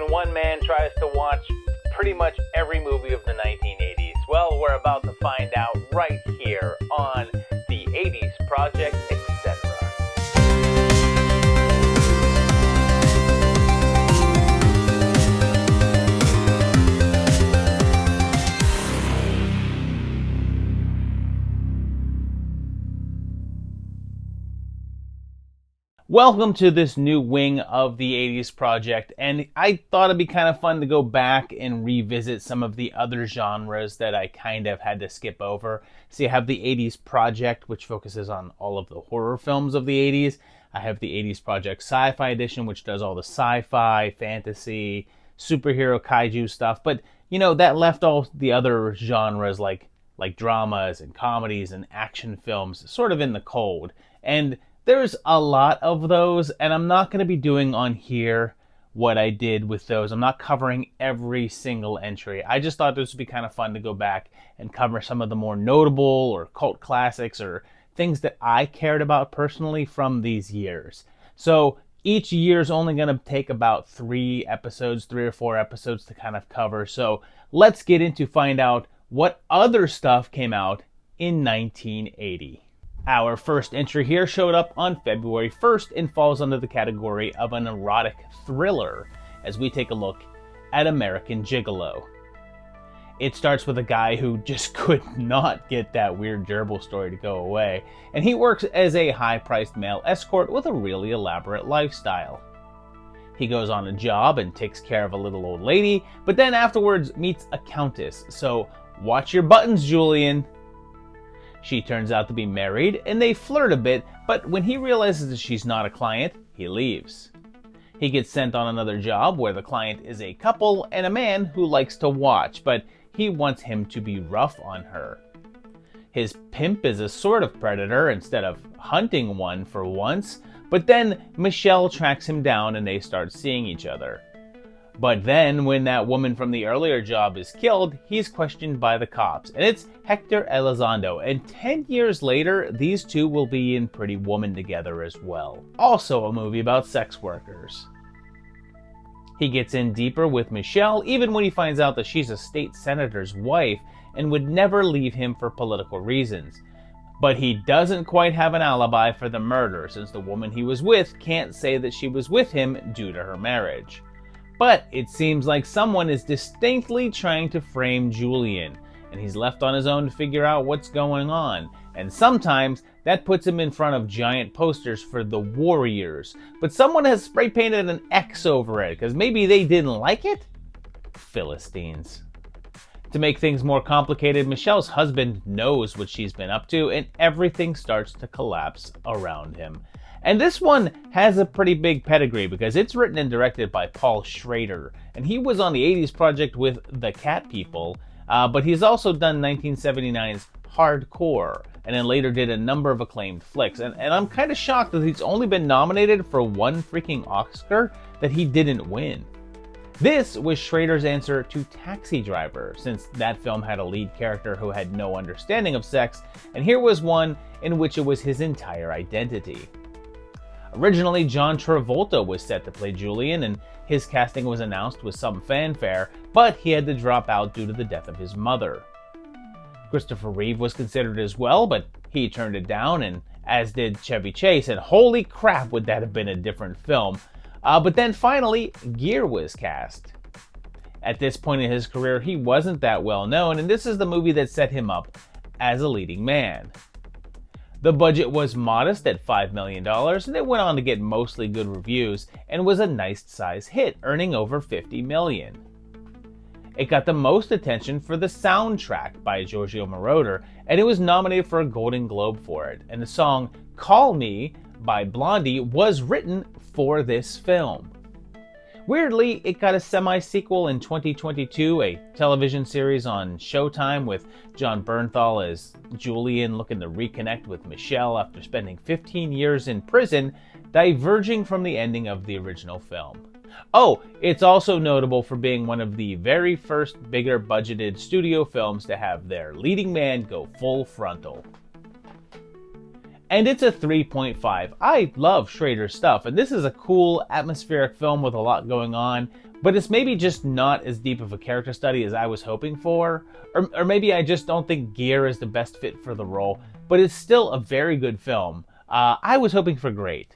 one man tries to watch pretty much every movie of the 1980s? Well, we're about to find out right here on the 80s Project, etc. Welcome to this new wing of the 80s Project, and I thought it'd be kind of fun to go back and revisit some of the other genres that I kind of had to skip over. So you have the 80s Project, which focuses on all of the horror films of the 80s. I have the 80s Project Sci-Fi Edition, which does all the sci-fi, fantasy, superhero, kaiju stuff. But, you know, that left all the other genres like dramas and comedies and action films sort of in the cold. And there's a lot of those, and I'm not going to be doing on here what I did with those. I'm not covering every single entry. I just thought this would be kind of fun to go back and cover some of the more notable or cult classics or things that I cared about personally from these years. So each year is only going to take about 3 or 4 episodes to kind of cover. So let's get into find out what other stuff came out in 1980. Our first entry here showed up on February 1st and falls under the category of an erotic thriller as we take a look at American Gigolo. It starts with a guy who just could not get that weird gerbil story to go away, and he works as a high-priced male escort with a really elaborate lifestyle. He goes on a job and takes care of a little old lady, but then afterwards meets a countess, so watch your buttons, Julian. She turns out to be married, and they flirt a bit, but when he realizes that she's not a client, he leaves. He gets sent on another job where the client is a couple and a man who likes to watch, but he wants him to be rough on her. His pimp is a sort of predator instead of hunting one for once, but then Michelle tracks him down and they start seeing each other. But then, when that woman from the earlier job is killed, he's questioned by the cops, and it's Hector Elizondo, and 10 years later, these two will be in Pretty Woman together as well. Also a movie about sex workers. He gets in deeper with Michelle, even when he finds out that she's a state senator's wife, and would never leave him for political reasons. But he doesn't quite have an alibi for the murder, since the woman he was with can't say that she was with him due to her marriage. But it seems like someone is distinctly trying to frame Julian, and he's left on his own to figure out what's going on. And sometimes that puts him in front of giant posters for the Warriors, but someone has spray painted an X over it, because maybe they didn't like it? Philistines. To make things more complicated, Michelle's husband knows what she's been up to, and everything starts to collapse around him. And this one has a pretty big pedigree because it's written and directed by Paul Schrader, and he was on the 80s Project with the Cat People, but he's also done 1979's Hardcore, and then later did a number of acclaimed flicks. And I'm kind of shocked that he's only been nominated for one freaking Oscar that he didn't win. This was Schrader's answer to Taxi Driver, since that film had a lead character who had no understanding of sex, and here was one in which it was his entire identity. Originally, John Travolta was set to play Julian, and his casting was announced with some fanfare, but he had to drop out due to the death of his mother. Christopher Reeve was considered as well, but he turned it down, and as did Chevy Chase, and holy crap would that have been a different film. But then finally, Gere was cast. At this point in his career, he wasn't that well known, and this is the movie that set him up as a leading man. The budget was modest at $5 million, and it went on to get mostly good reviews and was a nice size hit, earning over $50 million. It got the most attention for the soundtrack by Giorgio Moroder, and it was nominated for a Golden Globe for it, and the song Call Me by Blondie was written for this film. Weirdly, it got a semi-sequel in 2022, a television series on Showtime with John Bernthal as Julian looking to reconnect with Michelle after spending 15 years in prison, diverging from the ending of the original film. Oh, it's also notable for being one of the very first bigger budgeted studio films to have their leading man go full frontal. And it's a 3.5. I love Schrader's stuff, and this is a cool, atmospheric film with a lot going on, but it's maybe just not as deep of a character study as I was hoping for, or maybe I just don't think Gere is the best fit for the role, but it's still a very good film. I was hoping for great.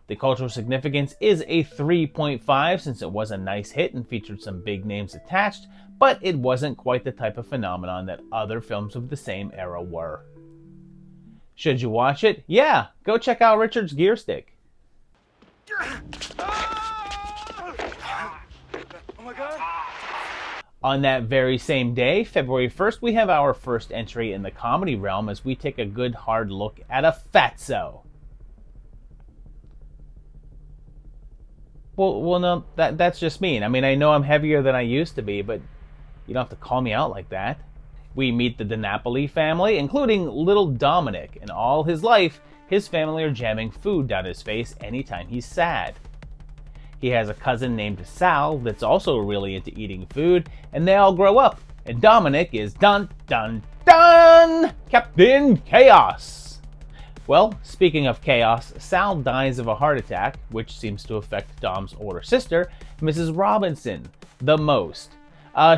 The cultural significance is a 3.5 since it was a nice hit and featured some big names attached, but it wasn't quite the type of phenomenon that other films of the same era were. Should you watch it? Yeah, go check out Richard's gear stick. Oh my God. On that very same day, February 1st, we have our first entry in the comedy realm as we take a good hard look at a Fatso. Well, no, that's just mean. I mean, I know I'm heavier than I used to be, but you don't have to call me out like that. We meet the DiNapoli family, including little Dominic. And all his life, his family are jamming food down his face anytime he's sad. He has a cousin named Sal that's also really into eating food, and they all grow up. And Dominic is dun Captain Chaos. Well, speaking of chaos, Sal dies of a heart attack, which seems to affect Dom's older sister, Mrs. Robinson, the most.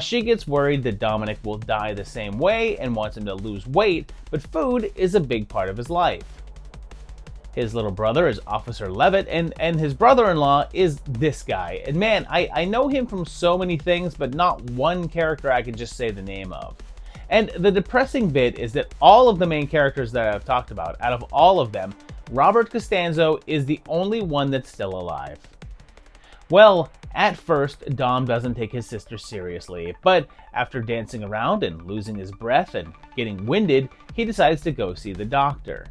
She gets worried that Dominic will die the same way and wants him to lose weight, but food is a big part of his life. His little brother is Officer Levitt, and his brother-in-law is this guy. And man, I know him from so many things, but not one character I can just say the name of. And the depressing bit is that all of the main characters that I've talked about, out of all of them, Robert Costanzo is the only one that's still alive. Well, at first, Dom doesn't take his sister seriously, but after dancing around and losing his breath and getting winded, he decides to go see the doctor.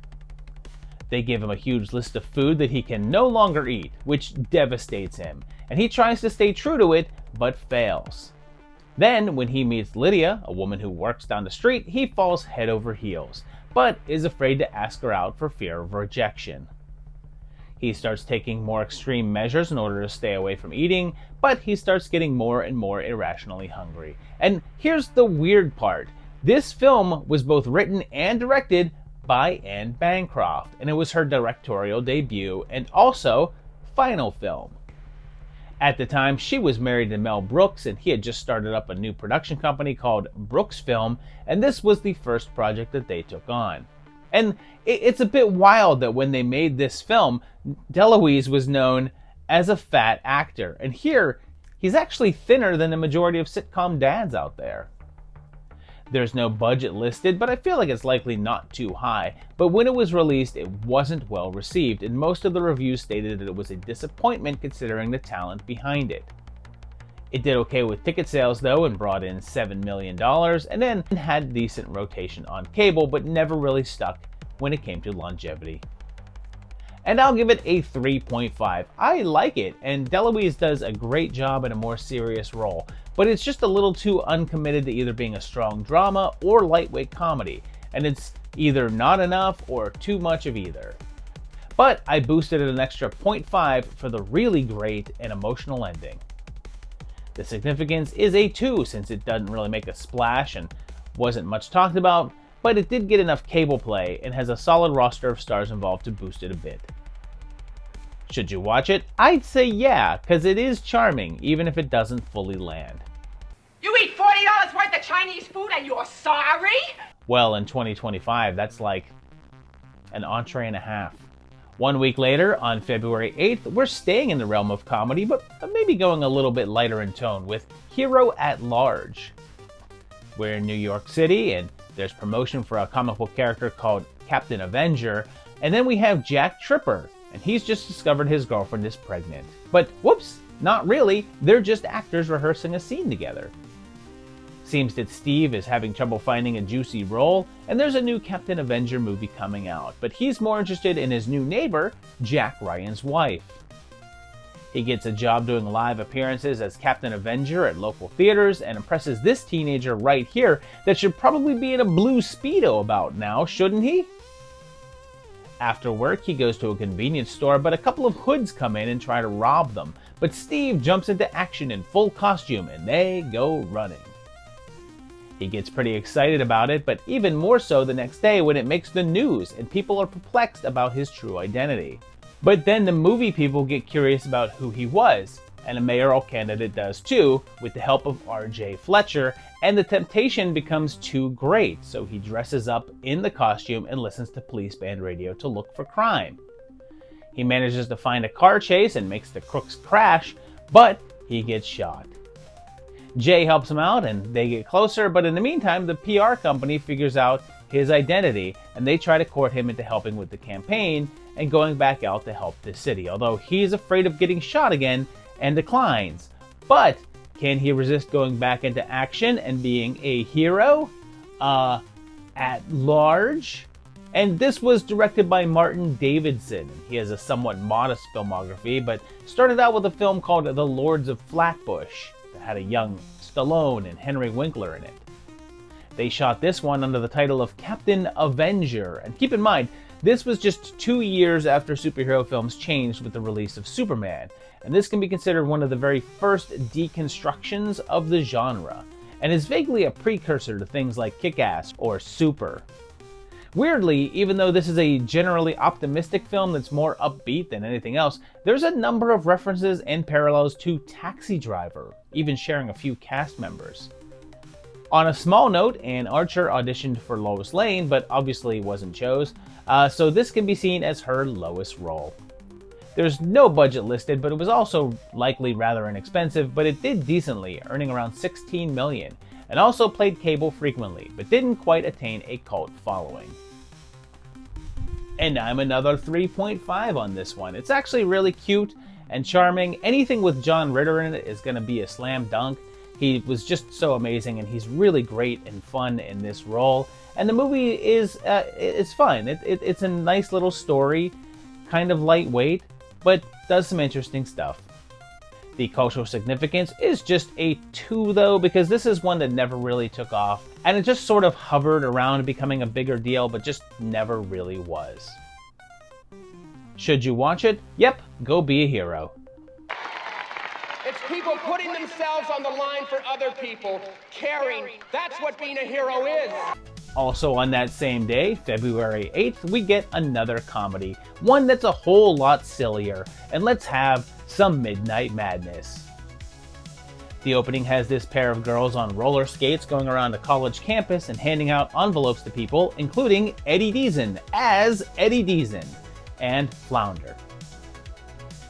They give him a huge list of food that he can no longer eat, which devastates him, and he tries to stay true to it, but fails. Then, when he meets Lydia, a woman who works down the street, he falls head over heels, but is afraid to ask her out for fear of rejection. He starts taking more extreme measures in order to stay away from eating, but he starts getting more and more irrationally hungry. And here's the weird part. This film was both written and directed by Anne Bancroft, and it was her directorial debut and also final film. At the time, she was married to Mel Brooks, and he had just started up a new production company called Brooks Film, and this was the first project that they took on. And it's a bit wild that when they made this film, DeLuise was known as a fat actor. And here, he's actually thinner than the majority of sitcom dads out there. There's no budget listed, but I feel like it's likely not too high. But when it was released, it wasn't well received, and most of the reviews stated that it was a disappointment considering the talent behind it. It did okay with ticket sales though and brought in $7 million, and then had decent rotation on cable, but never really stuck when it came to longevity. And I'll give it a 3.5. I like it, and DeLuise does a great job in a more serious role, but it's just a little too uncommitted to either being a strong drama or lightweight comedy, and it's either not enough or too much of either. But I boosted it an extra 0.5 for the really great and emotional ending. The significance is a 2 since it doesn't really make a splash and wasn't much talked about, but it did get enough cable play and has a solid roster of stars involved to boost it a bit. Should you watch it? I'd say yeah, because it is charming, even if it doesn't fully land. You eat $40 worth of Chinese food and you're sorry? Well, in 2025, that's like an entree and a half. 1 week later, on February 8th, we're staying in the realm of comedy, but maybe going a little bit lighter in tone with Hero at Large. We're in New York City, and there's promotion for a comic book character called Captain Avenger, and then we have Jack Tripper, and he's just discovered his girlfriend is pregnant. But whoops, not really, they're just actors rehearsing a scene together. Seems that Steve is having trouble finding a juicy role, and there's a new Captain Avenger movie coming out, but he's more interested in his new neighbor, Jack Ryan's wife. He gets a job doing live appearances as Captain Avenger at local theaters and impresses this teenager right here that should probably be in a blue Speedo about now, shouldn't he? After work, he goes to a convenience store, but a couple of hoods come in and try to rob them, but Steve jumps into action in full costume and they go running. He gets pretty excited about it, but even more so the next day when it makes the news and people are perplexed about his true identity. But then the movie people get curious about who he was, and a mayoral candidate does too, with the help of R.J. Fletcher, and the temptation becomes too great, so he dresses up in the costume and listens to police band radio to look for crime. He manages to find a car chase and makes the crooks crash, but he gets shot. Jay helps him out and they get closer, but in the meantime, the PR company figures out his identity and they try to court him into helping with the campaign and going back out to help the city, although he's afraid of getting shot again and declines. But can he resist going back into action and being a hero? At large? And this was directed by Martin Davidson. He has a somewhat modest filmography, but started out with a film called The Lords of Flatbush that had a young Stallone and Henry Winkler in it. They shot this one under the title of Captain Avenger, and keep in mind, this was just 2 years after superhero films changed with the release of Superman, and this can be considered one of the very first deconstructions of the genre, and is vaguely a precursor to things like Kick-Ass or Super. Weirdly, even though this is a generally optimistic film that's more upbeat than anything else, there's a number of references and parallels to Taxi Driver, even sharing a few cast members. On a small note, Ann Archer auditioned for Lois Lane, but obviously wasn't chose, so this can be seen as her lowest role. There's no budget listed, but it was also likely rather inexpensive, but it did decently, earning around $16 million, and also played cable frequently, but didn't quite attain a cult following. And I'm another 3.5 on this one. It's actually really cute and charming. Anything with John Ritter in it is going to be a slam dunk. He was just so amazing, and he's really great and fun in this role. And the movie is it's fun. It's a nice little story, kind of lightweight, but does some interesting stuff. The cultural significance is just a 2 though, because this is one that never really took off, and it just sort of hovered around becoming a bigger deal, but just never really was. Should you watch it? Yep, go be a hero. It's people putting themselves on the line for other people, caring. That's what being a hero is. Also on that same day, February 8th, we get another comedy, one that's a whole lot sillier, and let's have some Midnight Madness. The opening has this pair of girls on roller skates going around a college campus and handing out envelopes to people, including Eddie Deason as Eddie Deason and Flounder.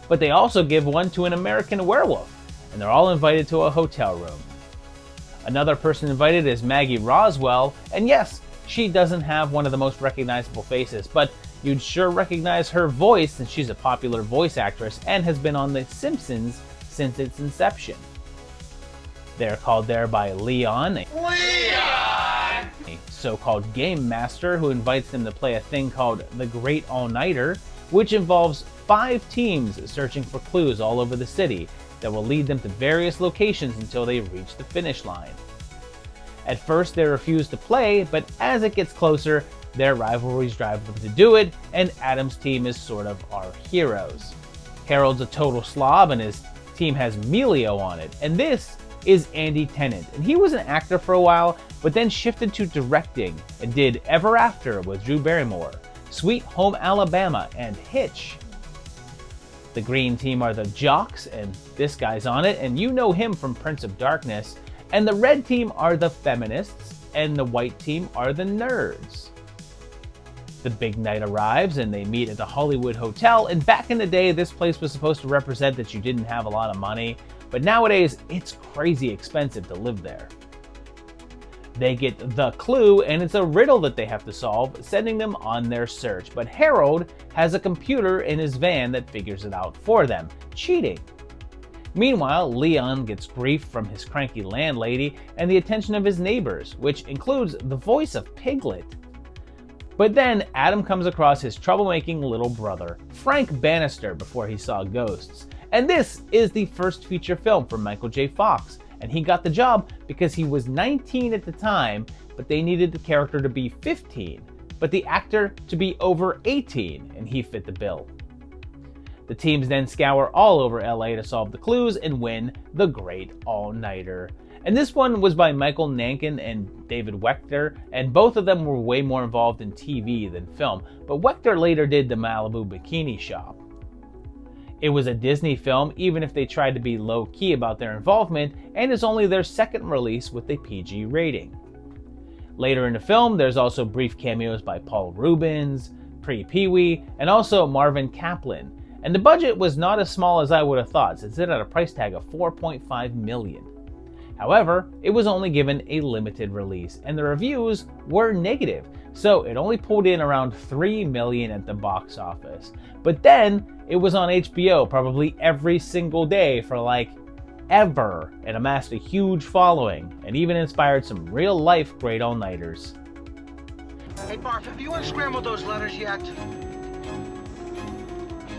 But they also give one to an American werewolf, and they're all invited to a hotel room. Another person invited is Maggie Roswell, and yes, she doesn't have one of the most recognizable faces, but you'd sure recognize her voice since she's a popular voice actress and has been on The Simpsons since its inception. They're called there by Leon, a so-called game master who invites them to play a thing called the Great All-Nighter, which involves 5 teams searching for clues all over the city that will lead them to various locations until they reach the finish line. At first they refuse to play, but as it gets closer, their rivalries drive them to do it, and Adam's team is sort of our heroes. Harold's a total slob and his team has Melio on it, and this is Andy Tennant, and he was an actor for a while, but then shifted to directing and did Ever After with Drew Barrymore, Sweet Home Alabama, and Hitch. The green team are the Jocks, and this guy's on it, and you know him from Prince of Darkness. And the red team are the Feminists, and the white team are the Nerds. The big night arrives, and they meet at the Hollywood Hotel, and back in the day, this place was supposed to represent that you didn't have a lot of money, but nowadays, it's crazy expensive to live there. They get the clue, and it's a riddle that they have to solve, sending them on their search. But Harold has a computer in his van that figures it out for them, cheating. Meanwhile, Leon gets grief from his cranky landlady and the attention of his neighbors, which includes the voice of Piglet. But then Adam comes across his troublemaking little brother, Frank Bannister, before he saw ghosts. And this is the first feature film for Michael J. Fox. And he got the job because he was 19 at the time, but they needed the character to be 15, but the actor to be over 18, and he fit the bill. The teams then scour all over LA to solve the clues and win the Great All-Nighter. And this one was by Michael Nankin and David Wechter, and both of them were way more involved in TV than film, but Wechter later did the Malibu Bikini Shop. It was a Disney film, even if they tried to be low-key about their involvement, and is only their second release with a PG rating. Later in the film, there's also brief cameos by Paul Reubens, Pee-wee, and also Marvin Kaplan, and the budget was not as small as I would have thought, since it had a price tag of $4.5 million. However, it was only given a limited release, and the reviews were negative, so it only pulled in around $3 million at the box office. But then, it was on HBO probably every single day for like ever, and amassed a huge following, and even inspired some real-life great all-nighters. Hey, Barf, have you unscrambled those letters yet?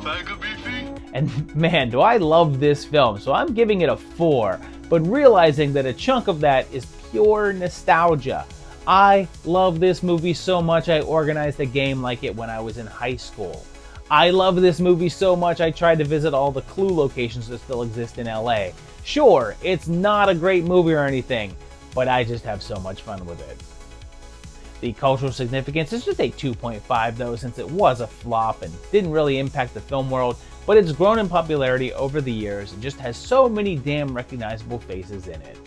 Tiger Beefy? And man, do I love this film, so I'm giving it a 4, but realizing that a chunk of that is pure nostalgia. I love this movie so much I organized a game like it when I was in high school. I love this movie so much I tried to visit all the Clue locations that still exist in LA. Sure, it's not a great movie or anything, but I just have so much fun with it. The cultural significance is just a 2.5 though, since it was a flop and didn't really impact the film world, but it's grown in popularity over the years and just has so many damn recognizable faces in it.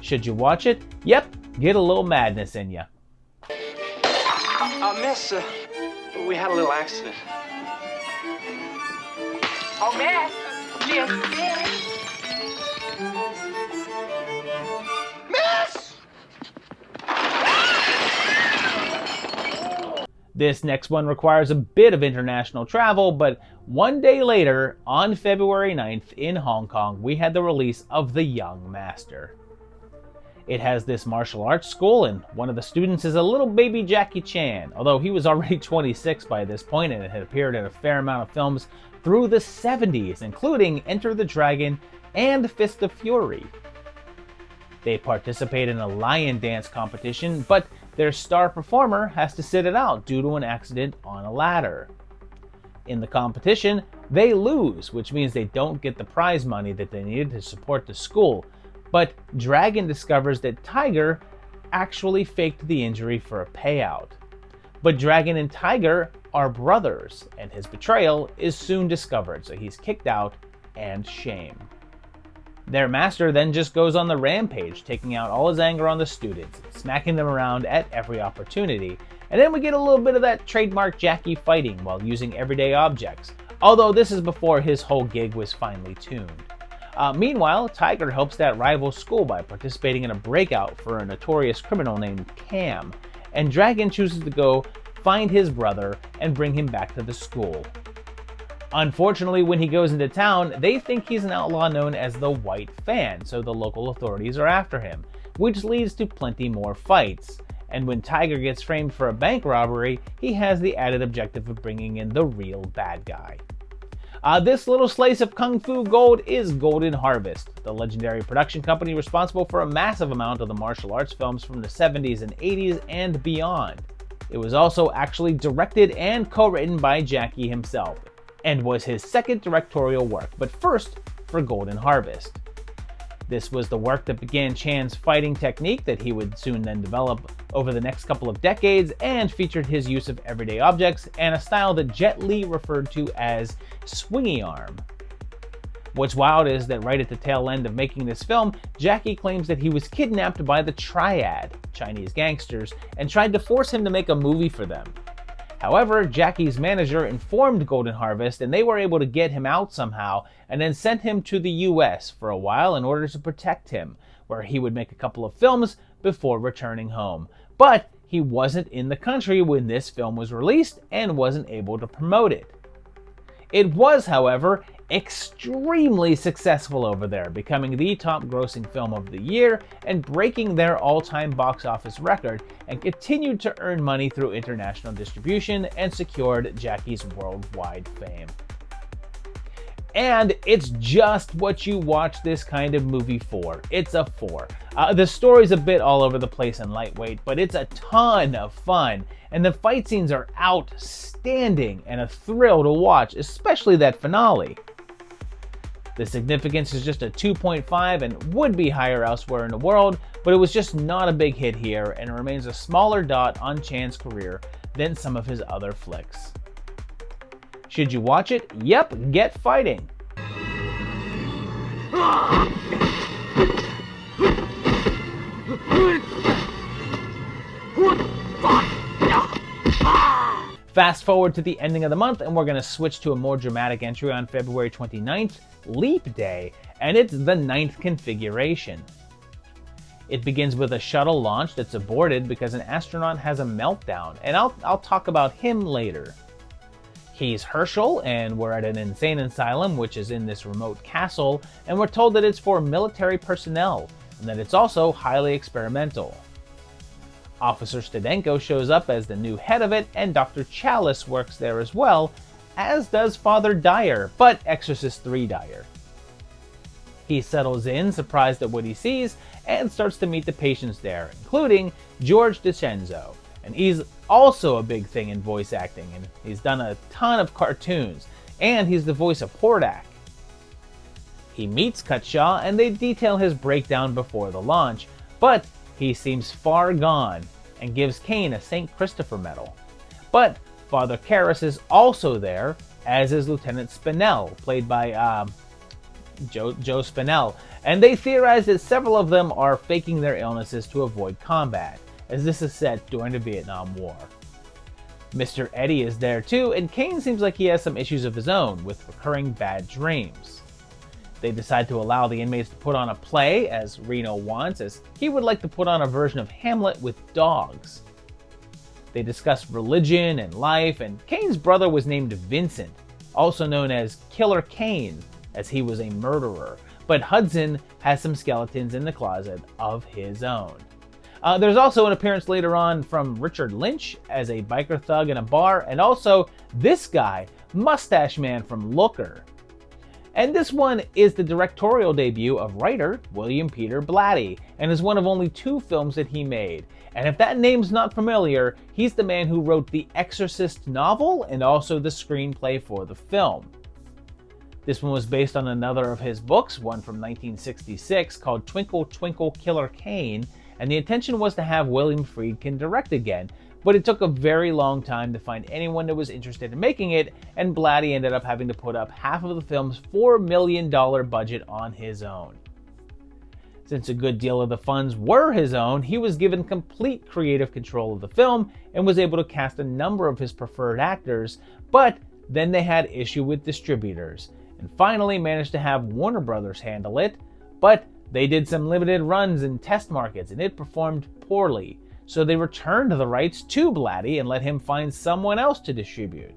Should you watch it? Yep, get a little madness in ya. Miss, we had a little accident. Oh, man. Yes, yes. Miss! This next one requires a bit of international travel, but one day later, on February 9th in Hong Kong, we had the release of The Young Master. It has this martial arts school, and one of the students is a little baby Jackie Chan, although he was already 26 by this point and had appeared in a fair amount of films through the 70s, including Enter the Dragon and Fist of Fury. They participate in a lion dance competition, but their star performer has to sit it out due to an accident on a ladder. In the competition, they lose, which means they don't get the prize money that they needed to support the school. But Dragon discovers that Tiger actually faked the injury for a payout. But Dragon and Tiger are brothers, and his betrayal is soon discovered, so he's kicked out and shamed. Their master then just goes on the rampage, taking out all his anger on the students, smacking them around at every opportunity. And then we get a little bit of that trademark Jackie fighting while using everyday objects, although this is before his whole gig was finely tuned. Meanwhile, Tiger helps that rival school by participating in a breakout for a notorious criminal named Cam, and Dragon chooses to go find his brother and bring him back to the school. Unfortunately, when he goes into town, they think he's an outlaw known as the White Fan, so the local authorities are after him, which leads to plenty more fights. And when Tiger gets framed for a bank robbery, he has the added objective of bringing in the real bad guy. This little slice of Kung Fu gold is Golden Harvest, the legendary production company responsible for a massive amount of the martial arts films from the 70s and 80s and beyond. It was also actually directed and co-written by Jackie himself, and was his second directorial work, but first for Golden Harvest. This was the work that began Chan's fighting technique that he would soon then develop over the next couple of decades, and featured his use of everyday objects and a style that Jet Li referred to as swingy arm. What's wild is that right at the tail end of making this film, Jackie claims that he was kidnapped by the Triad, Chinese gangsters, and tried to force him to make a movie for them. However, Jackie's manager informed Golden Harvest, and they were able to get him out somehow, and then sent him to the US for a while in order to protect him, where he would make a couple of films before returning home. But he wasn't in the country when this film was released and wasn't able to promote it. It was, however, extremely successful over there, becoming the top grossing film of the year and breaking their all-time box office record, and continued to earn money through international distribution and secured Jackie's worldwide fame. And it's just what you watch this kind of movie for. It's a 4. The story's a bit all over the place and lightweight, but it's a ton of fun, and the fight scenes are outstanding and a thrill to watch, especially that finale. The significance is just a 2.5 and would be higher elsewhere in the world, but it was just not a big hit here and remains a smaller dot on Chan's career than some of his other flicks. Should you watch it? Yep, get fighting! Fast forward to the ending of the month, and we're going to switch to a more dramatic entry on February 29th, Leap Day, and it's the 9th configuration. It begins with a shuttle launch that's aborted because an astronaut has a meltdown, and I'll talk about him later. He's Herschel, and we're at an insane asylum, which is in this remote castle, and we're told that it's for military personnel, and that it's also highly experimental. Officer Stadenko shows up as the new head of it, and Dr. Chalice works there as well, as does Father Dyer, but Exorcist 3 Dyer. He settles in, surprised at what he sees, and starts to meet the patients there, including George DiCenzo. And he's also a big thing in voice acting, and he's done a ton of cartoons, and he's the voice of Hordak. He meets Cutshaw, and they detail his breakdown before the launch, but he seems far gone and gives Kane a St. Christopher medal. But Father Karras is also there, as is Lieutenant Spinell, played by Joe Spinell, and they theorize that several of them are faking their illnesses to avoid combat, as this is set during the Vietnam War. Mr. Eddie is there too, and Kane seems like he has some issues of his own, with recurring bad dreams. They decide to allow the inmates to put on a play, as Reno wants, as he would like to put on a version of Hamlet with dogs. They discuss religion and life, and Kane's brother was named Vincent, also known as Killer Kane, as he was a murderer, but Hudson has some skeletons in the closet of his own. There's also an appearance later on from Richard Lynch as a biker thug in a bar, and also this guy, Mustache Man from Looker. And this one is the directorial debut of writer William Peter Blatty, and is one of only 2 films that he made. And if that name's not familiar, he's the man who wrote the Exorcist novel and also the screenplay for the film. This one was based on another of his books, one from 1966 called Twinkle Twinkle Killer Kane, and the intention was to have William Friedkin direct again, but it took a very long time to find anyone that was interested in making it, and Blatty ended up having to put up half of the film's $4 million budget on his own. Since a good deal of the funds were his own, he was given complete creative control of the film and was able to cast a number of his preferred actors, but then they had issue with distributors, and finally managed to have Warner Brothers handle it, but they did some limited runs in test markets and it performed poorly. So they returned the rights to Blatty and let him find someone else to distribute.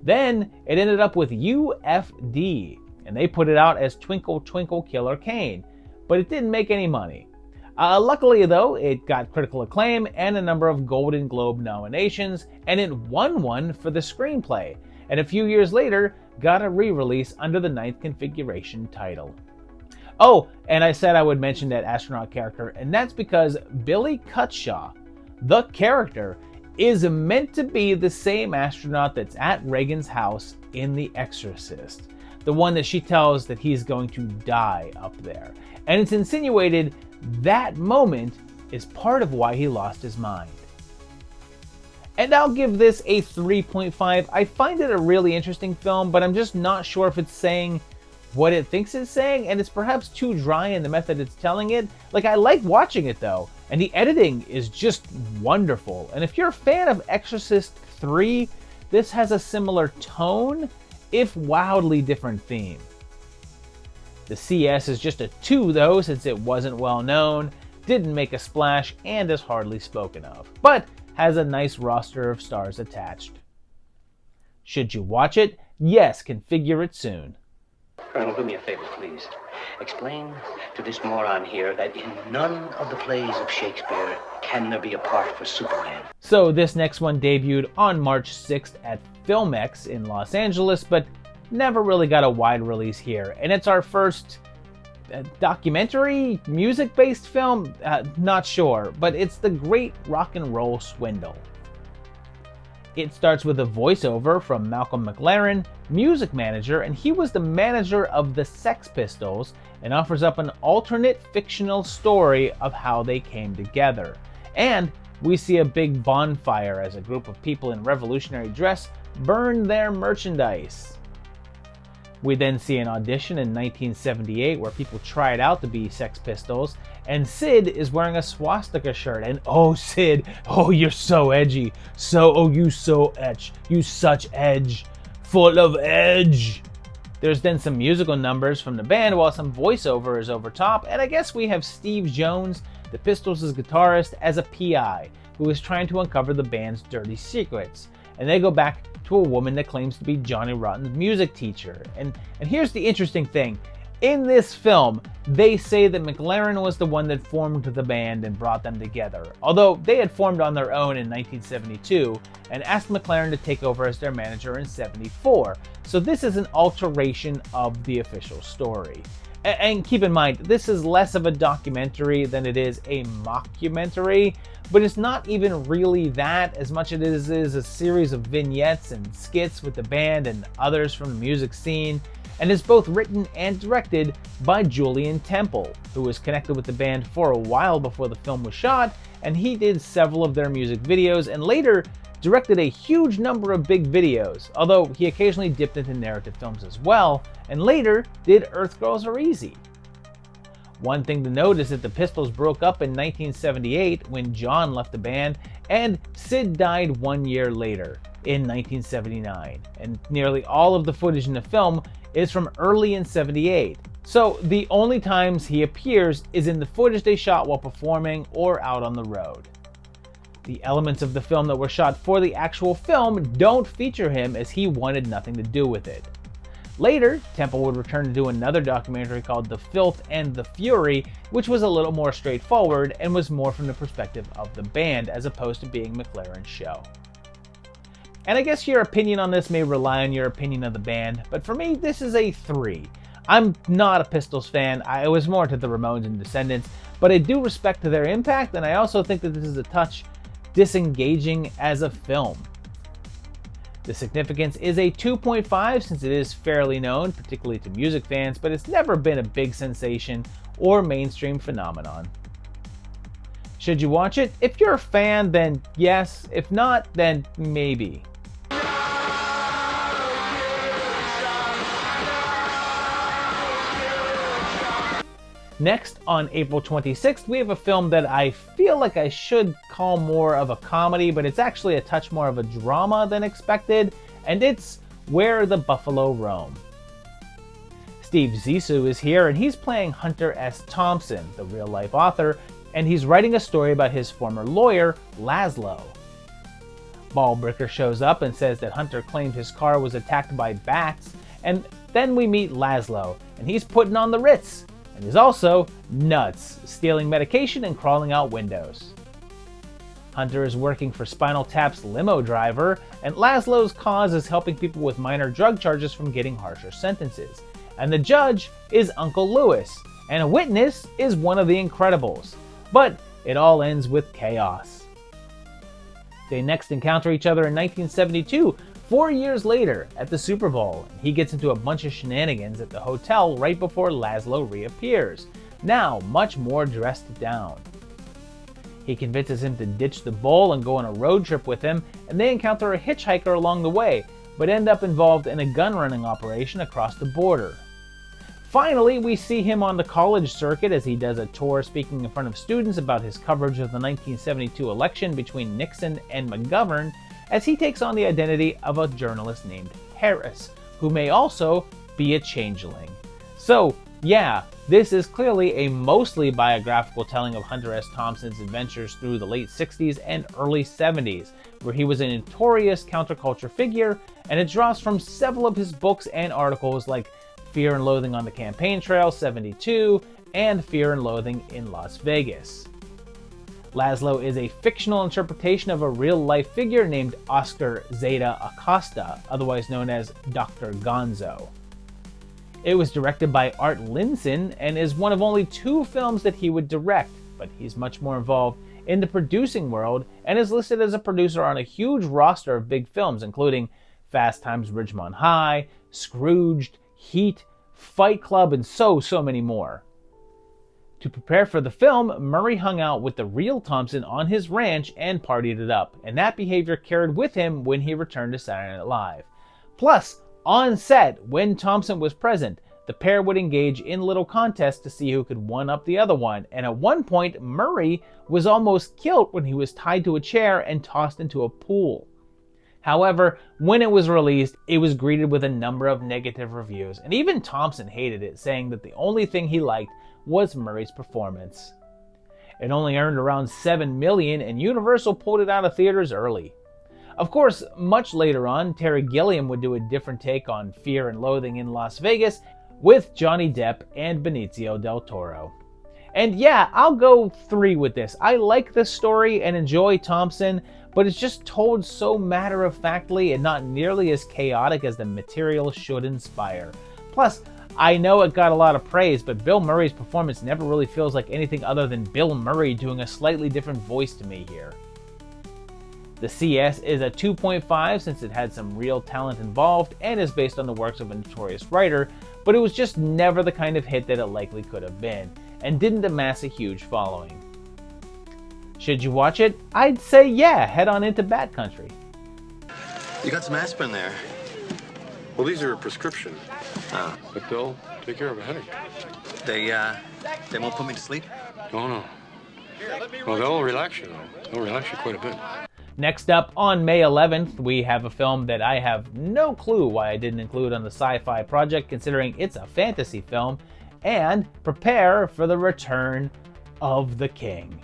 Then it ended up with UFD, and they put it out as Twinkle Twinkle Killer Kane, but it didn't make any money. Luckily though, it got critical acclaim and a number of Golden Globe nominations, and it won one for the screenplay, and a few years later got a re-release under the 9th configuration title. Oh, and I said I would mention that astronaut character, and that's because Billy Cutshaw, the character, is meant to be the same astronaut that's at Reagan's house in The Exorcist, the one that she tells that he's going to die up there. And it's insinuated that moment is part of why he lost his mind. And I'll give this a 3.5. I find it a really interesting film, but I'm just not sure if it's saying what it thinks it's saying, and it's perhaps too dry in the method it's telling it. Like, I like watching it though, and the editing is just wonderful. And if you're a fan of Exorcist 3, this has a similar tone, if wildly different theme. The CS is just a 2 though, since it wasn't well known, didn't make a splash, and is hardly spoken of, but has a nice roster of stars attached. Should you watch it? Yes, configure it soon. Colonel, do me a favor, please. Explain to this moron here that in none of the plays of Shakespeare can there be a part for Superman. So this next one debuted on March 6th at Filmex in Los Angeles, but never really got a wide release here. And it's our first documentary, music-based film? Not sure, but it's the Great Rock and Roll Swindle. It starts with a voiceover from Malcolm McLaren, music manager, and he was the manager of the Sex Pistols, and offers up an alternate fictional story of how they came together. And we see a big bonfire as a group of people in revolutionary dress burn their merchandise. We then see an audition in 1978 where people try it out to be Sex Pistols, and Sid is wearing a swastika shirt. And oh, Sid, oh, you're so edgy. You such edge. Full of edge. There's then some musical numbers from the band while some voiceover is over top, and I guess we have Steve Jones, the Pistols' guitarist, as a PI who is trying to uncover the band's dirty secrets. And they go back to a woman that claims to be Johnny Rotten's music teacher. And here's the interesting thing. In this film, they say that McLaren was the one that formed the band and brought them together, although they had formed on their own in 1972 and asked McLaren to take over as their manager in 74. So this is an alteration of the official story. And keep in mind, this is less of a documentary than it is a mockumentary, but it's not even really that as much as it is a series of vignettes and skits with the band and others from the music scene, and is both written and directed by Julian Temple, who was connected with the band for a while before the film was shot, and he did several of their music videos and later directed a huge number of big videos, although he occasionally dipped into narrative films as well, and later did Earth Girls Are Easy. One thing to note is that the Pistols broke up in 1978 when John left the band, and Sid died 1 year later, in 1979, and nearly all of the footage in the film is from early in 78. So the only times he appears is in the footage they shot while performing or out on the road. The elements of the film that were shot for the actual film don't feature him, as he wanted nothing to do with it. Later, Temple would return to do another documentary called The Filth and the Fury, which was a little more straightforward and was more from the perspective of the band as opposed to being McLaren's show. And I guess your opinion on this may rely on your opinion of the band, but for me, this is a 3. I'm not a Pistols fan. I was more to the Ramones and Descendants, but I do respect their impact, and I also think that this is a touch disengaging as a film. The significance is a 2.5 since it is fairly known, particularly to music fans, but it's never been a big sensation or mainstream phenomenon. Should you watch it? If you're a fan, then yes. If not, then maybe. Next, on April 26th, we have a film that I feel like I should call more of a comedy, but it's actually a touch more of a drama than expected, and it's Where the Buffalo Roam. Steve Zissou is here, and he's playing Hunter S. Thompson, the real-life author, and he's writing a story about his former lawyer, Laszlo. Ballbricker shows up and says that Hunter claimed his car was attacked by bats, and then we meet Laszlo, and he's putting on the Ritz. And he's also nuts, stealing medication and crawling out windows. Hunter is working for Spinal Tap's limo driver, and Laszlo's cause is helping people with minor drug charges from getting harsher sentences. And the judge is Uncle Lewis, and a witness is one of the Incredibles. But it all ends with chaos. They next encounter each other in 1972, 4 years later, at the Super Bowl. He gets into a bunch of shenanigans at the hotel right before Laszlo reappears, now much more dressed down. He convinces him to ditch the bowl and go on a road trip with him, and they encounter a hitchhiker along the way, but end up involved in a gun-running operation across the border. Finally, we see him on the college circuit as he does a tour speaking in front of students about his coverage of the 1972 election between Nixon and McGovern, as he takes on the identity of a journalist named Harris, who may also be a changeling. So, yeah, this is clearly a mostly biographical telling of Hunter S. Thompson's adventures through the late 60s and early 70s, where he was a notorious counterculture figure, and it draws from several of his books and articles like Fear and Loathing on the Campaign Trail 72 and Fear and Loathing in Las Vegas. Laszlo is a fictional interpretation of a real-life figure named Oscar Zeta Acosta, otherwise known as Dr. Gonzo. It was directed by Art Linson and is one of only 2 films that he would direct, but he's much more involved in the producing world and is listed as a producer on a huge roster of big films, including Fast Times at Ridgemont High, Scrooged, Heat, Fight Club, and so many more. To prepare for the film, Murray hung out with the real Thompson on his ranch and partied it up, and that behavior carried with him when he returned to Saturday Night Live. Plus, on set, when Thompson was present, the pair would engage in little contests to see who could one-up the other one, and at one point, Murray was almost killed when he was tied to a chair and tossed into a pool. However, when it was released, it was greeted with a number of negative reviews, and even Thompson hated it, saying that the only thing he liked was Murray's performance. It only earned around $7 million, and Universal pulled it out of theaters early. Of course, much later on, Terry Gilliam would do a different take on Fear and Loathing in Las Vegas with Johnny Depp and Benicio del Toro. And yeah, I'll go 3 with this. I like this story and enjoy Thompson, but it's just told so matter-of-factly and not nearly as chaotic as the material should inspire. Plus, I know it got a lot of praise, but Bill Murray's performance never really feels like anything other than Bill Murray doing a slightly different voice to me here. The CS is a 2.5 since it had some real talent involved and is based on the works of a notorious writer, but it was just never the kind of hit that it likely could have been, and didn't amass a huge following. Should you watch it? I'd say yeah, head on into Bat Country. You got some aspirin there. Well, these are a prescription, Oh. but they'll take care of a headache. They won't put me to sleep? No. Well, they'll relax you, though. They'll relax you quite a bit. Next up, on May 11th, we have a film that I have no clue why I didn't include on the Sci-Fi Project, considering it's a fantasy film, and prepare for the return of the King.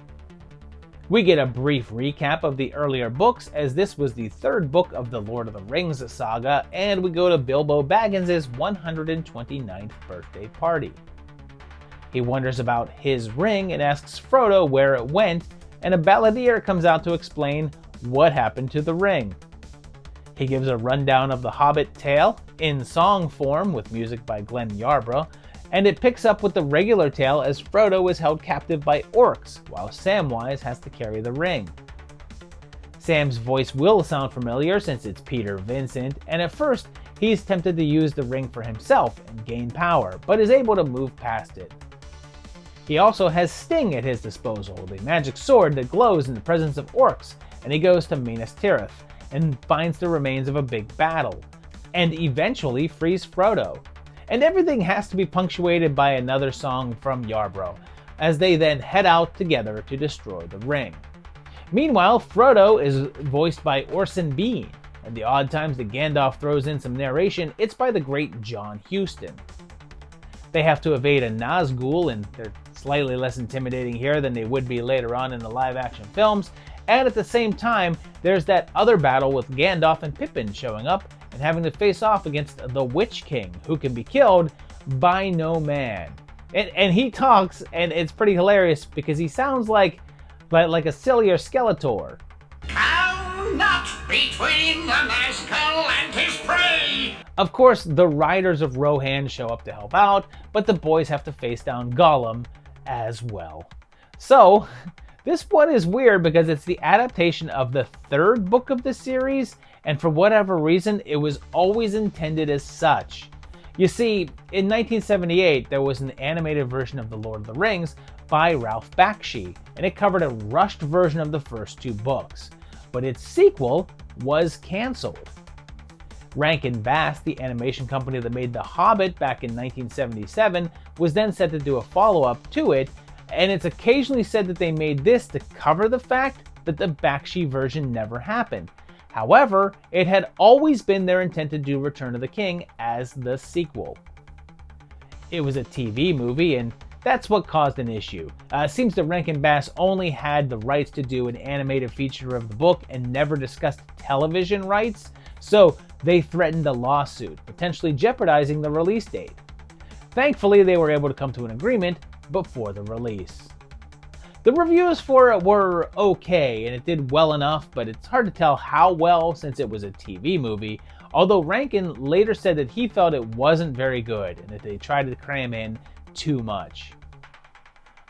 We get a brief recap of the earlier books, as this was the 3rd book of the Lord of the Rings saga, and we go to Bilbo Baggins' 129th birthday party. He wonders about his ring and asks Frodo where it went, and a balladeer comes out to explain what happened to the ring. He gives a rundown of the Hobbit tale in song form with music by Glenn Yarbrough, and it picks up with the regular tale as Frodo is held captive by orcs, while Samwise has to carry the ring. Sam's voice will sound familiar since it's Peter Vincent, and at first he's tempted to use the ring for himself and gain power, but is able to move past it. He also has Sting at his disposal, the magic sword that glows in the presence of orcs, and he goes to Minas Tirith and finds the remains of a big battle, and eventually frees Frodo. And everything has to be punctuated by another song from Yarbrough, as they then head out together to destroy the ring. Meanwhile, Frodo is voiced by Orson Bean, and the odd times that Gandalf throws in some narration, it's by the great John Huston. They have to evade a Nazgul, and they're slightly less intimidating here than they would be later on in the live-action films, and at the same time, there's that other battle with Gandalf and Pippin showing up and having to face off against the Witch King, who can be killed by no man. And he talks, and it's pretty hilarious because he sounds like a sillier Skeletor. Come not between the Nazgul and his prey! Of course, the riders of Rohan show up to help out, but the boys have to face down Gollum as well. So, this one is weird because it's the adaptation of the 3rd book of the series, and for whatever reason, it was always intended as such. You see, in 1978, there was an animated version of The Lord of the Rings by Ralph Bakshi, and it covered a rushed version of the first 2 books, but its sequel was cancelled. Rankin Bass, the animation company that made The Hobbit back in 1977, was then set to do a follow-up to it, and it's occasionally said that they made this to cover the fact that the Bakshi version never happened. However, it had always been their intent to do Return of the King as the sequel. It was a TV movie, and that's what caused an issue. It seems that Rankin Bass only had the rights to do an animated feature of the book and never discussed television rights, so they threatened a lawsuit, potentially jeopardizing the release date. Thankfully, they were able to come to an agreement before the release. The reviews for it were okay, and it did well enough, but it's hard to tell how well since it was a TV movie, although Rankin later said that he felt it wasn't very good and that they tried to cram in too much.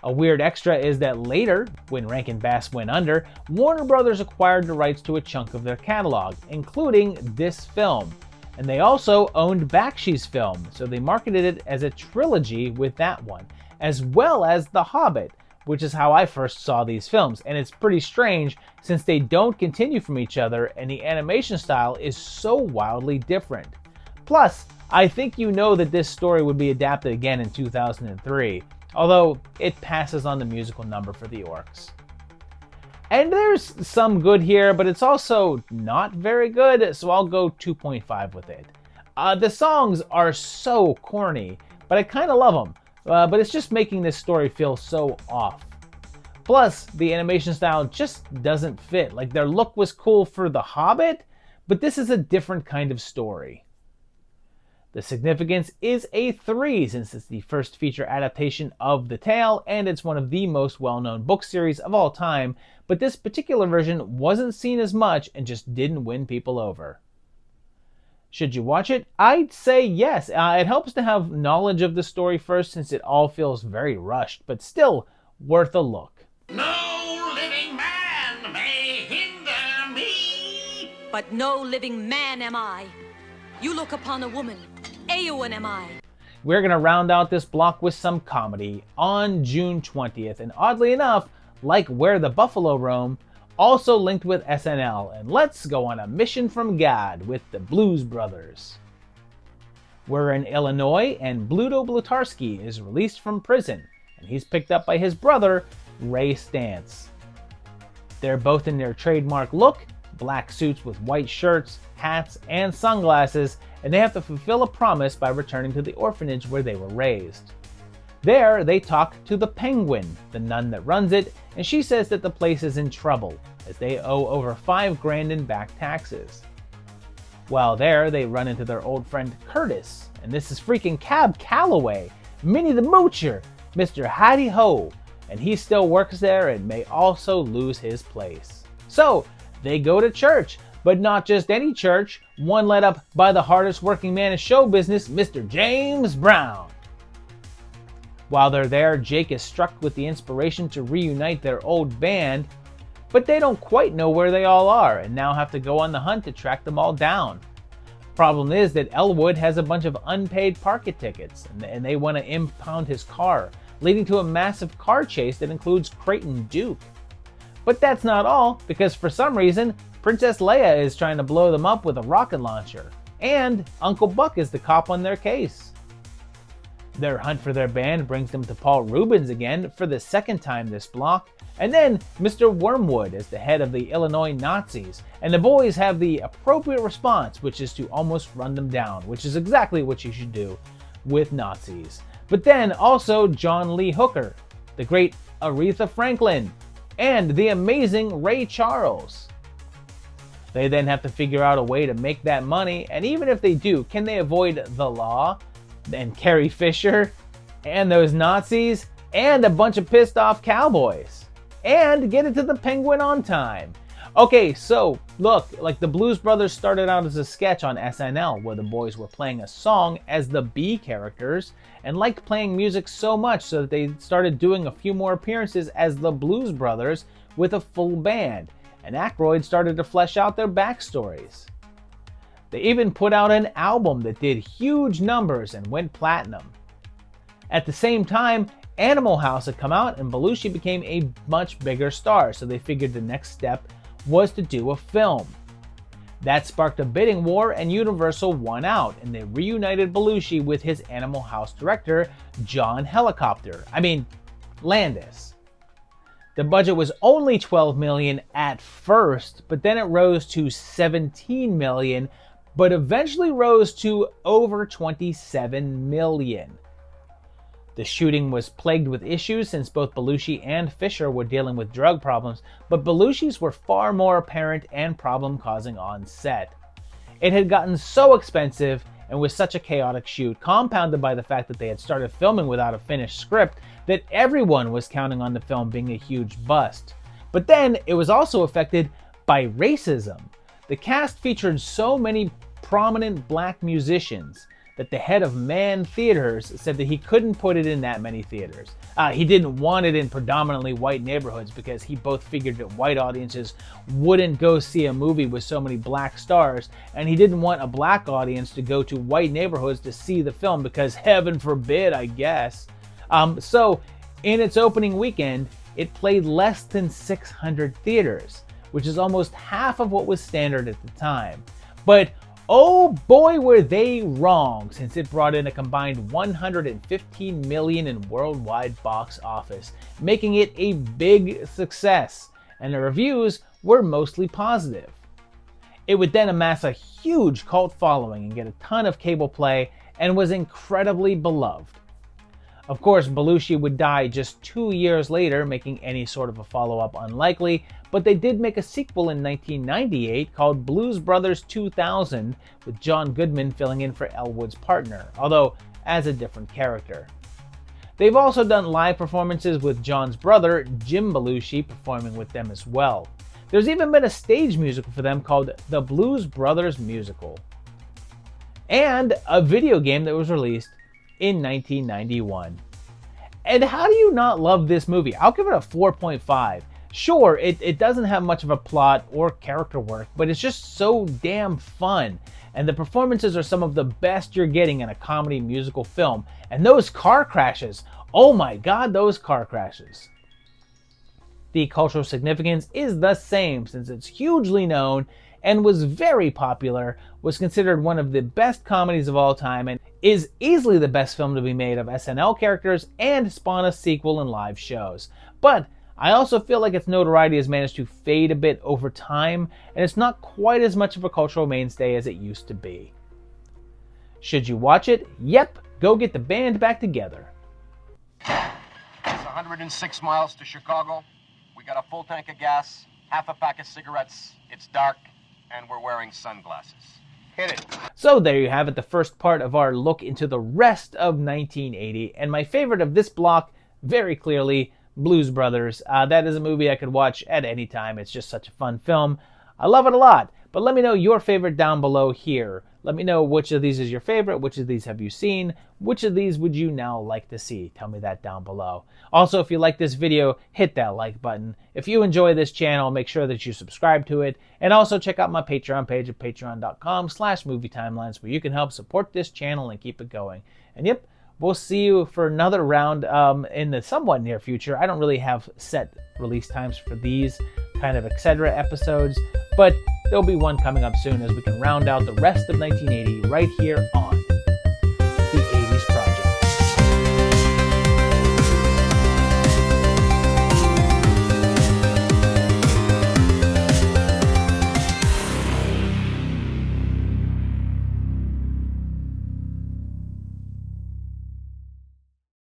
A weird extra is that later, when Rankin Bass went under, Warner Brothers acquired the rights to a chunk of their catalog, including this film. And they also owned Bakshi's film, so they marketed it as a trilogy with that one, as well as The Hobbit, which is how I first saw these films. And it's pretty strange since they don't continue from each other and the animation style is so wildly different. Plus, I think you know that this story would be adapted again in 2003, although it passes on the musical number for the orcs. And there's some good here, but it's also not very good, so I'll go 2.5 with it. The songs are so corny, but I kind of love them. But it's just making this story feel so off. Plus, the animation style just doesn't fit. Like, their look was cool for The Hobbit, but this is a different kind of story. The significance is a 3 since it's the first feature adaptation of the tale and it's one of the most well-known book series of all time, but this particular version wasn't seen as much and just didn't win people over. Should you watch it? I'd say yes. It helps to have knowledge of the story first since it all feels very rushed, but still worth a look. No living man may hinder me. But no living man am I. You look upon a woman. Eowyn am I. We're going to round out this block with some comedy on June 20th, and oddly enough, like Where the Buffalo Roam, also linked with SNL, and let's go on a mission from God with the Blues Brothers. We're in Illinois, and Bluto Blutarsky is released from prison, and he's picked up by his brother, Ray Stantz. They're both in their trademark look, black suits with white shirts, hats, and sunglasses, and they have to fulfill a promise by returning to the orphanage where they were raised. There, they talk to the Penguin, the nun that runs it, and she says that the place is in trouble, as they owe over $5,000 in back taxes. While there, they run into their old friend Curtis, and this is freaking Cab Calloway, Minnie the Moocher, Mr. Hattie Ho, and he still works there and may also lose his place. So, they go to church, but not just any church, one led up by the hardest working man in show business, Mr. James Brown. While they're there, Jake is struck with the inspiration to reunite their old band, but they don't quite know where they all are and now have to go on the hunt to track them all down. Problem is that Elwood has a bunch of unpaid parking tickets and they want to impound his car, leading to a massive car chase that includes Creighton Duke. But that's not all, because for some reason, Princess Leia is trying to blow them up with a rocket launcher, and Uncle Buck is the cop on their case. Their hunt for their band brings them to Paul Rubens again for the second time this block, and then Mr. Wormwood is the head of the Illinois Nazis, and the boys have the appropriate response, which is to almost run them down, which is exactly what you should do with Nazis. But then also John Lee Hooker, the great Aretha Franklin, and the amazing Ray Charles. They then have to figure out a way to make that money, and even if they do, can they avoid the law, and Carrie Fisher, and those Nazis, and a bunch of pissed off cowboys, and get it to the Penguin on time? Okay, so look, like the Blues Brothers started out as a sketch on SNL where the boys were playing a song as the B characters and liked playing music so much so that they started doing a few more appearances as the Blues Brothers with a full band, and Aykroyd started to flesh out their backstories. They even put out an album that did huge numbers and went platinum. At the same time, Animal House had come out and Belushi became a much bigger star, so they figured the next step was to do a film. That sparked a bidding war and Universal won out, and they reunited Belushi with his Animal House director, John Landis. The budget was only $12 million at first, but then it rose to $17 million, but eventually rose to over $27 million. The shooting was plagued with issues since both Belushi and Fisher were dealing with drug problems, but Belushi's were far more apparent and problem-causing on set. It had gotten so expensive and was such a chaotic shoot, compounded by the fact that they had started filming without a finished script, that everyone was counting on the film being a huge bust. But then it was also affected by racism. The cast featured so many prominent black musicians that the head of Mann Theaters said that he couldn't put it in that many theaters. He didn't want it in predominantly white neighborhoods because he both figured that white audiences wouldn't go see a movie with so many black stars, and he didn't want a black audience to go to white neighborhoods to see the film because heaven forbid, I guess. So in its opening weekend, it played less than 600 theaters, which is almost half of what was standard at the time. But oh boy were they wrong, since it brought in a combined $115 million in worldwide box office, making it a big success, and the reviews were mostly positive. It would then amass a huge cult following and get a ton of cable play, and was incredibly beloved. Of course, Belushi would die just 2 years later, making any sort of a follow-up unlikely, but they did make a sequel in 1998 called Blues Brothers 2000, with John Goodman filling in for Elwood's partner, although as a different character. They've also done live performances with John's brother, Jim Belushi, performing with them as well. There's even been a stage musical for them called The Blues Brothers Musical, and a video game that was released in 1991. And how do you not love this movie? I'll give it a 4.5. Sure, it doesn't have much of a plot or character work, but it's just so damn fun. And the performances are some of the best you're getting in a comedy musical film. And those car crashes, oh my god, those car crashes. The cultural significance is the same, since it's hugely known and was very popular, was considered one of the best comedies of all time, and is easily the best film to be made of SNL characters, and spawn a sequel and live shows. But I also feel like its notoriety has managed to fade a bit over time, and it's not quite as much of a cultural mainstay as it used to be. Should you watch it? Yep, go get the band back together. It's 106 miles to Chicago. We got a full tank of gas, half a pack of cigarettes. It's dark, and we're wearing sunglasses. Hit it. So there you have it, the first part of our look into the rest of 1980, and my favorite of this block, very clearly, Blues Brothers. That is a movie I could watch at any time. It's just such a fun film. I love it a lot. But let me know your favorite down below here. Let me know which of these is your favorite, which of these have you seen, which of these would you now like to see. Tell me that down below. Also, if you like this video, hit that like button. If you enjoy this channel, make sure that you subscribe to it. And also check out my Patreon page at patreon.com/movietimelines, where you can help support this channel and keep it going. And yep, we'll see you for another round in the somewhat near future. I don't really have set release times for these kind of etc. episodes, but there'll be one coming up soon as we can round out the rest of 1980 right here on